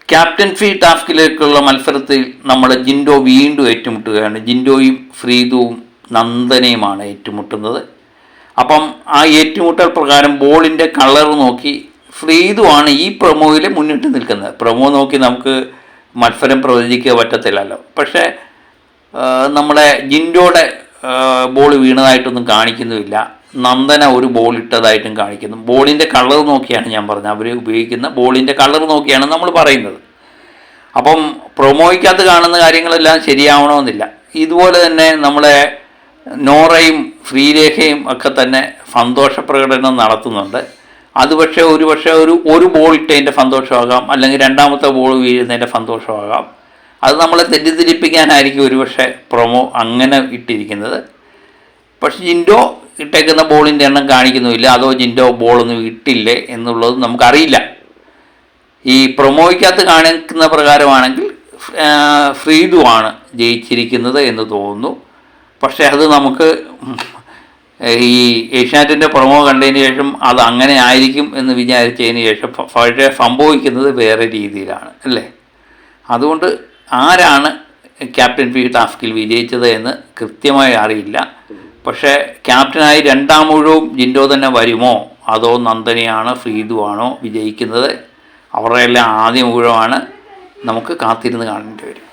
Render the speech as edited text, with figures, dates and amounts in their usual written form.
Captaincy ടാസ്കിലേക്കുള്ള മത്സരത്തിൽ നമ്മുടെ ജിൻഡോ വീണ്ടും ഏറ്റുമുട്ടുകയാണ്. ജിൻഡോയും ഫ്രീദുവും നന്ദനയുമാണ് ഏറ്റുമുട്ടുന്നത്. അപ്പം ആ ഏറ്റുമുട്ടൽ പ്രകാരം ബോളിൻ്റെ കളർ നോക്കി ഫ്രീദുവാണ് ഈ പ്രൊമോയിൽ മുന്നിട്ട് നിൽക്കുന്നത്. പ്രൊമോ നോക്കി നമുക്ക് മത്സരം പ്രവചിക്കുക പറ്റത്തില്ലല്ലോ. പക്ഷേ നമ്മുടെ ജിൻഡോയുടെ ബോൾ വീണതായിട്ടൊന്നും കാണിക്കുന്നുമില്ല. നന്ദന ഒരു ബോൾ ഇട്ടതായിട്ടും കാണിക്കുന്നു. ബോളിൻ്റെ കളർ നോക്കിയാണ് ഞാൻ പറഞ്ഞത്, അവർ ഉപയോഗിക്കുന്ന ബോളിൻ്റെ കളർ നോക്കിയാണ് നമ്മൾ പറയുന്നത്. അപ്പം പ്രൊമോയ്ക്കകത്ത് കാണുന്ന കാര്യങ്ങളെല്ലാം ശരിയാവണമെന്നില്ല. ഇതുപോലെ തന്നെ നമ്മളെ നോറയും ശ്രീരേഖയും ഒക്കെ തന്നെ സന്തോഷ പ്രകടനം നടത്തുന്നുണ്ട്. അത് ഒരു ബോൾ ഇട്ടതിൻ്റെ സന്തോഷമാകാം, അല്ലെങ്കിൽ രണ്ടാമത്തെ ബോൾ വീഴുന്നതിൻ്റെ സന്തോഷമാകാം. അത് നമ്മളെ തെറ്റിദ്ധരിപ്പിക്കാനായിരിക്കും ഒരുപക്ഷെ പ്രൊമോ അങ്ങനെ ഇട്ടിരിക്കുന്നത്. പക്ഷെ ജിൻഡോ ഇട്ടേക്കുന്ന ബോളിൻ്റെ എണ്ണം കാണിക്കുന്നുമില്ല, അതോ ജിൻഡോ ബോളൊന്നും ഇട്ടില്ലേ എന്നുള്ളത് നമുക്കറിയില്ല. ഈ പ്രൊമോയ്ക്കകത്ത് കാണിക്കുന്ന പ്രകാരമാണെങ്കിൽ ഫ്രീദുവാണ് ജയിച്ചിരിക്കുന്നത് എന്ന് തോന്നുന്നു. പക്ഷേ അത് നമുക്ക് ഈ ഏഷ്യാനെറ്റിൻ്റെ പ്രൊമോ കണ്ടതിന് ശേഷം അത് അങ്ങനെ ആയിരിക്കും എന്ന് വിചാരിച്ചതിന് ശേഷം പക്ഷേ സംഭവിക്കുന്നത് വേറെ രീതിയിലാണ് അല്ലേ. അതുകൊണ്ട് ആരാണ് ക്യാപ്റ്റൻസി ടാസ്കിൽ വിജയിച്ചത് എന്ന് കൃത്യമായി അറിയില്ല. പക്ഷേ ക്യാപ്റ്റനായി രണ്ടാം ഊഴവും ജിൻഡോ തന്നെ വരുമോ, അതോ നന്ദനയാണോ ഫ്രീദുവാണോ വിജയിക്കുന്നത്? അവരുടെ എല്ലാം ആദ്യ ഊഴമാണ്. നമുക്ക് കാത്തിരുന്ന് കാണേണ്ടി വരും.